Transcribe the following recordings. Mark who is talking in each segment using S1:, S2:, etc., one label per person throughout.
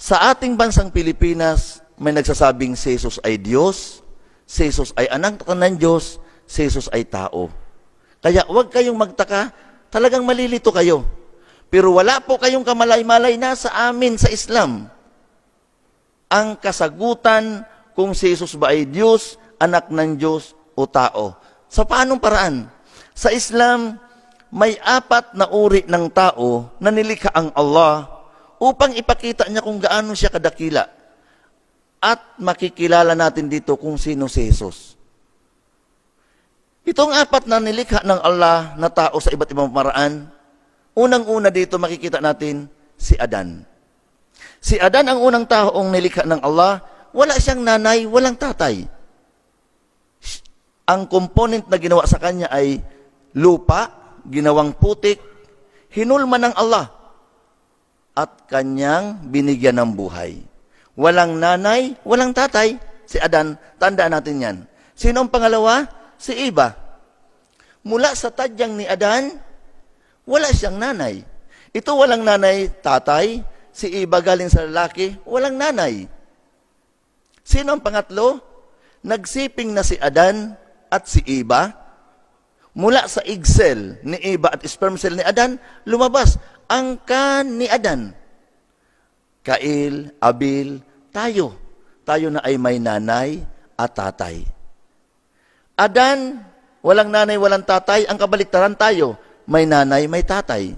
S1: Sa ating bansang Pilipinas, may nagsasabing si Jesus ay Diyos, si Jesus ay anak ng Diyos, si Jesus ay tao. Kaya huwag kayong magtaka, talagang malilito kayo. Pero wala po kayong kamalay-malay na sa amin sa Islam. Ang kasagutan kung si Jesus ba ay Diyos, anak ng Diyos o tao. Sa paanong paraan? Sa Islam, may 4 na uri ng tao na nilikha ang Allah upang ipakita niya kung gaano siya kadakila. At makikilala natin dito kung sino si Jesus. Itong 4 na nilikha ng Allah na tao sa iba't ibang paraan, unang-una dito makikita natin si Adan. Si Adan ang unang taong nilikha ng Allah, wala siyang nanay, walang tatay. Ang component na ginawa sa kanya ay lupa, ginawang putik, hinulma ng Allah, at kanyang binigyan ng buhay. Walang nanay, walang tatay. Si Adan, tandaan natin yan. Sino ang pangalawa? Si Eva. Mula sa tadyang ni Adan, wala siyang nanay. Ito walang nanay, tatay. Si Eva galing sa lalaki, walang nanay. Sino ang pangatlo? Nagsiping na si Adan at si Eva. Mula sa egg cell ni Eva at sperm cell ni Adan, lumabas ang kan ni Adan. Kail, Abil, tayo. Tayo na ay may nanay at tatay. Adan, walang nanay, walang tatay. Ang kabaliktaran tayo, may nanay, may tatay.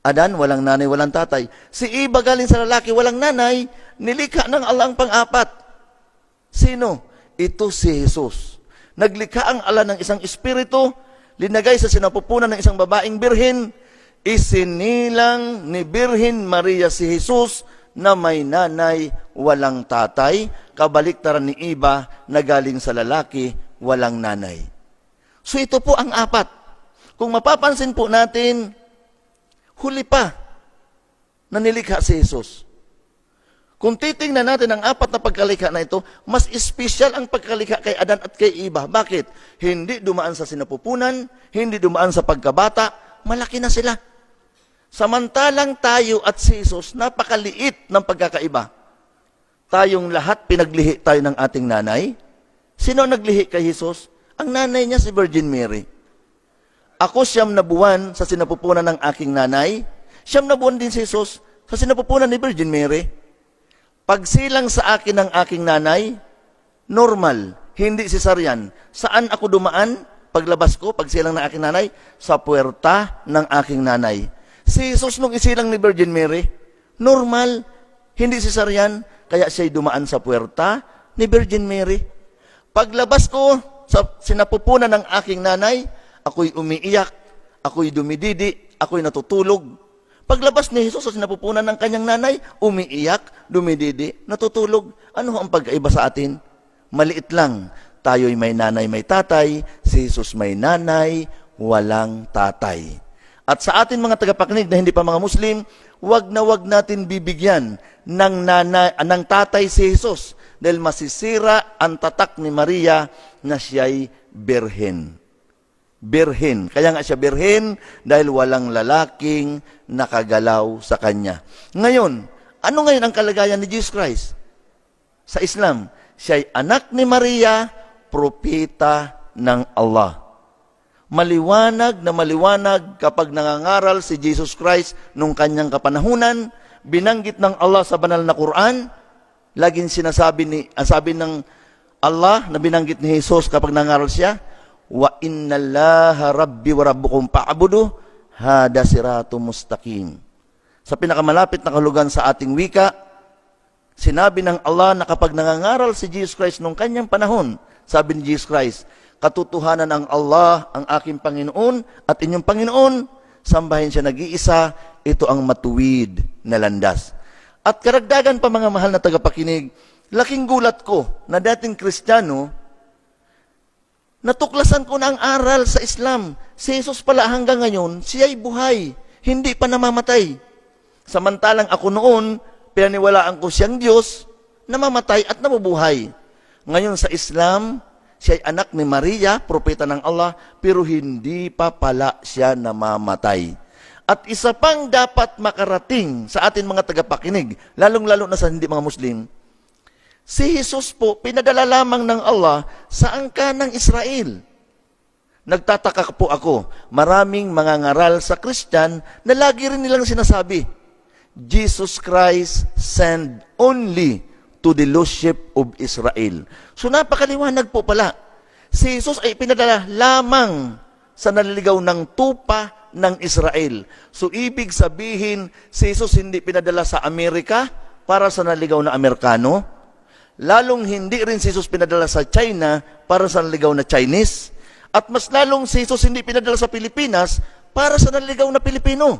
S1: Adan, walang nanay, walang tatay. Si Eva galing sa lalaki, walang nanay. Nilikha ng Allah ang pang-4. Sino? Ito si Jesus. Naglikha ang Allah ng isang espiritu, linagay sa sinapupunan ng isang babaeng birhen, isinilang ni Birhen Maria si Jesus na may nanay, walang tatay, kabaliktaran ni Eva na galing sa lalaki, walang nanay. So ito po ang 4. Kung mapapansin po natin, huli pa na nilikha si Jesus. Kung titingnan natin ang 4 na pagkalikha na ito, mas espesyal ang pagkalikha kay Adan at kay Eva. Bakit? Hindi dumaan sa sinapupunan, hindi dumaan sa pagkabata, malaki na sila. Samantalang tayo at si Jesus, napakaliit ng pagkakaiba. Tayong lahat pinaglihi tayo ng ating nanay. Sino naglihi kay Jesus? Ang nanay niya si Virgin Mary. Ako 9 na buwan sa sinapupunan ng aking nanay. 9 na buwan din si Jesus sa sinapupunan ni Virgin Mary. Pagsilang sa akin ng aking nanay, normal, hindi cesarean. Saan ako dumaan? Paglabas ko, pagsilang ng aking nanay, sa puwerta ng aking nanay. Si Jesus nung isilang ni Virgin Mary, normal, hindi cesarean, kaya siya'y dumaan sa puwerta ni Virgin Mary. Paglabas ko sa sinapupunan ng aking nanay, ako'y umiiyak, ako'y dumididi, ako'y natutulog. Paglabas ni Jesus sa sinapupunan ng kanyang nanay, umiiyak, dumididi, natutulog. Ano ang pagkaiba sa atin? Maliit lang. Tayo'y may nanay, may tatay. Si Jesus may nanay, walang tatay. At sa atin mga tagapakinig na hindi pa mga Muslim, wag na wag natin bibigyan ng tatay si Jesus dahil masisira ang tatak ni Maria na siya'y birhen. Birhen. Kaya nga siya birhen dahil walang lalaking nakagalaw sa kanya. Ngayon, ano ngayon ang kalagayan ni Jesus Christ? Sa Islam, siya'y anak ni Maria, propeta ng Allah. Maliwanag na maliwanag kapag nangangaral si Jesus Christ nung kanyang kapanahunan, binanggit ng Allah sa banal na Quran, laging sabi ng Allah na binanggit ni Jesus kapag nangangaral siya, wa innallaha rabbi wa rabbukum fa'budu hada siratum mustaqim. Sa pinakamalapit na kahulugan sa ating wika, sinabi ng Allah na kapag nangangaral si Jesus Christ nung kanyang panahon, sabi ni Jesus Christ, katotohanan ng Allah ang aking Panginoon at inyong Panginoon, sambahin siya nag-iisa, ito ang matuwid na landas. At karagdagan pa mga mahal na tagapakinig, laking gulat ko na dating Kristiyano, natuklasan ko na ang aral sa Islam. Si Jesus pala hanggang ngayon, siya'y buhay, hindi pa namamatay. Samantalang ako noon, pinaniwalaan ko siyang Diyos, namamatay at nabubuhay. Ngayon sa Islam, siya'y anak ni Maria, propeta ng Allah, pero hindi pa pala siya namamatay. At isa pang dapat makarating sa atin mga tagapakinig, lalong-lalo na sa hindi mga Muslim, si Jesus po, pinadala lamang ng Allah sa angka ng Israel. Nagtataka po ako, maraming mga ngaral sa Christian na lagi rin nilang sinasabi, Jesus Christ sent only to the lost sheep of Israel. So napakaliwanag po pala. Si Jesus ay pinadala lamang sa naliligaw ng tupa ng Israel. So ibig sabihin, si Jesus hindi pinadala sa Amerika para sa naligaw na Amerikano. Lalong hindi rin si Jesus pinadala sa China para sa naligaw na Chinese. At mas lalong si Jesus hindi pinadala sa Pilipinas para sa naligaw na Pilipino.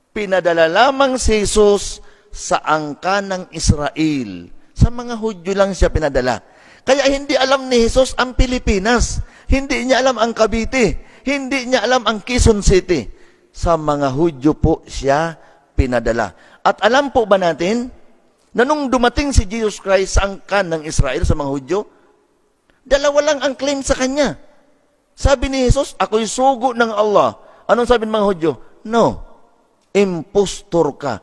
S1: Pinadala lamang si Jesus sa angka ng Israel. Sa mga Hudyo lang siya pinadala. Kaya hindi alam ni Jesus ang Pilipinas. Hindi niya alam ang Cavite. Hindi niya alam ang Quezon City. Sa mga Hudyo po siya pinadala. At alam po ba natin na nung dumating si Jesus Christ sa angkan ng Israel sa mga Hudyo, dalawa lang ang claim sa kanya. Sabi ni Jesus, ako'y sugo ng Allah. Anong sabi ng mga Hudyo? No, impostor ka.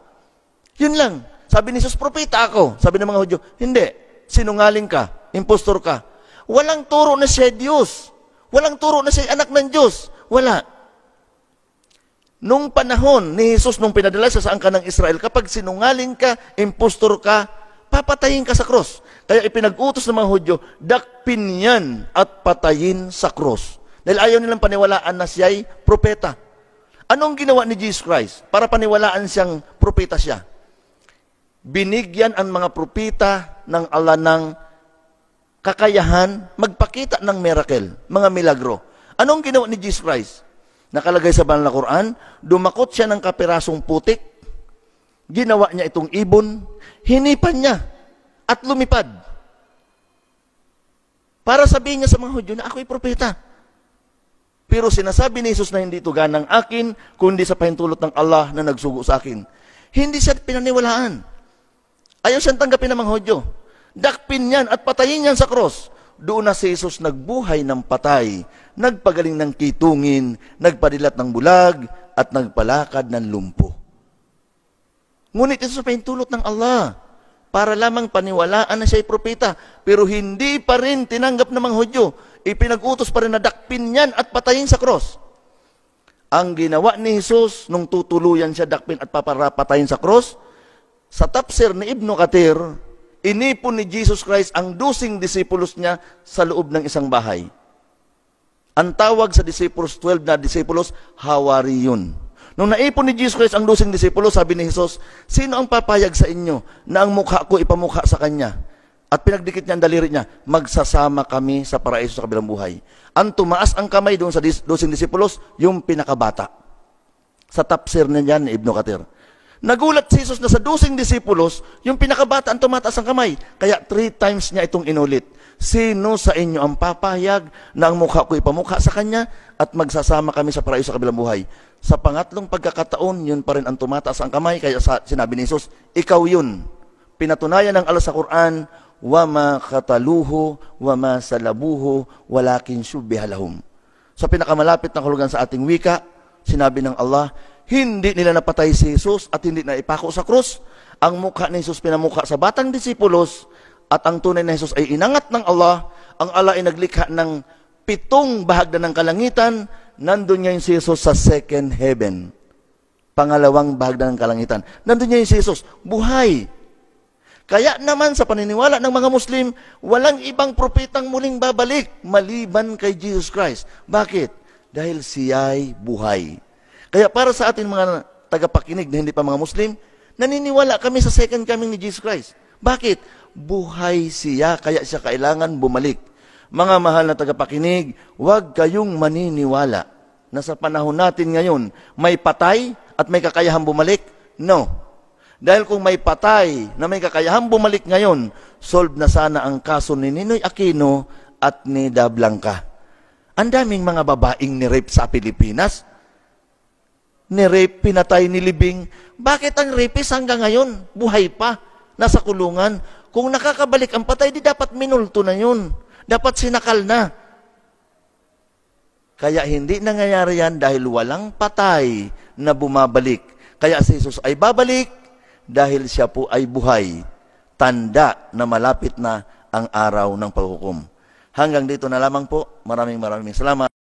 S1: Yun lang. Sabi ni Jesus, propeta ako. Sabi ng mga Hudyo, hindi, sinungaling ka, impostor ka. Walang turo na siya Diyos. Walang turo na siya anak ng Diyos. Wala. Nung panahon ni Jesus, nung pinadala siya sa angkan ng Israel, kapag sinungaling ka, impostor ka, papatayin ka sa cross. Kaya ipinag-utos ng mga Hudyo, dakpin yan at patayin sa cross. Dahil ayaw nilang paniwalaan na siya'y propeta. Anong ginawa ni Jesus Christ para paniwalaan siyang propeta siya? Binigyan ang mga propeta ng Allah ng kakayahan magpakita ng miracle, mga milagro. Anong ginawa ni Jesus Christ? Nakalagay sa banal na Quran, dumakot siya ng kapirasong putik, ginawa niya itong ibon, hinipan niya, at lumipad. Para sabihin niya sa mga Hudyo na ako'y propeta. Pero sinasabi ni Jesus na hindi ito ganang akin, kundi sa pahintulot ng Allah na nagsugo sa akin. Hindi siya pinaniwalaan. Ayaw siyang tanggapin ng mga Hudyo. Dakpin yan at patayin yan sa cross. Doon na si Jesus nagbuhay ng patay, nagpagaling ng kitungin, nagpadilat ng bulag, at nagpalakad ng lumpo. Ngunit ito sa pahintulot ng Allah, para lamang paniwalaan na siya'y propeta, pero hindi pa rin tinanggap ng mga Hudyo. Ipinag-utos pa rin na dakpin yan at patayin sa cross. Ang ginawa ni Jesus, nung tutuluyan siya dakpin at papatayin sa cross, sa tafsir ni Ibn Kathir, inipon ni Jesus Christ ang 12 disipulos niya sa loob ng isang bahay. Ang tawag sa disciples, 12 na disipulos, Hawariyun. Nung naipon ni Jesus Christ ang 12 disipulos, sabi ni Jesus, sino ang papayag sa inyo na ang mukha ko ipamukha sa kanya? At pinagdikit niya ang daliri niya, magsasama kami sa paraiso sa kabilang buhay. Ang tumaas ang kamay doon sa 12 disipulos, yung pinakabata. Sa tafsir niya ni Ibn Kathir. Nagulat si Jesus na sa 12 disipulos, yung pinakabata ang tumataas ang kamay. Kaya 3 times niya itong inulit. Sino sa inyo ang papayag na ang mukha ko ipamukha sa kanya at magsasama kami sa paraiso sa kabilang buhay? Sa pangatlong pagkakataon, yun pa rin ang tumataas ang kamay. Kaya sinabi ni Jesus, ikaw yun. Pinatunayan ng Allah sa Quran, wama kataluhu, wama salabuhu, walakin syubbiha lahum. Sa pinakamalapit na kahulugan sa ating wika, sinabi ng Allah, hindi nila napatay si Jesus at hindi na ipako sa krus. Ang mukha ni Jesus pinamukha sa batang disipulos at ang tunay na Jesus ay inangat ng Allah. Ang Allah ay naglikha ng 7 bahagdan ng kalangitan. Nandun ngayon si Jesus sa second heaven. Pangalawang bahagdan ng kalangitan. Nandun ngayon si Jesus, buhay. Kaya naman sa paniniwala ng mga Muslim, walang ibang propetang muling babalik maliban kay Jesus Christ. Bakit? Dahil siya'y buhay. Kaya para sa atin mga tagapakinig na hindi pa mga Muslim, naniniwala kami sa second coming ni Jesus Christ. Bakit? Buhay siya, kaya siya kailangan bumalik. Mga mahal na tagapakinig, huwag kayong maniniwala na sa panahon natin ngayon, may patay at may kakayahang bumalik. No. Dahil kung may patay na may kakayahang bumalik ngayon, solve na sana ang kaso ni Ninoy Aquino at ni Da Blanca. Ang daming mga babaeng ni-rape sa Pilipinas. Ni-rape, pinatay, nilibing. Bakit ang rapist hanggang ngayon? Buhay pa. Nasa kulungan. Kung nakakabalik ang patay, di dapat minulto na yun. Dapat sinakal na. Kaya hindi nangyayari yan dahil walang patay na bumabalik. Kaya si Jesus ay babalik dahil siya po ay buhay. Tanda na malapit na ang araw ng paghukom. Hanggang dito na lamang po. Maraming salamat.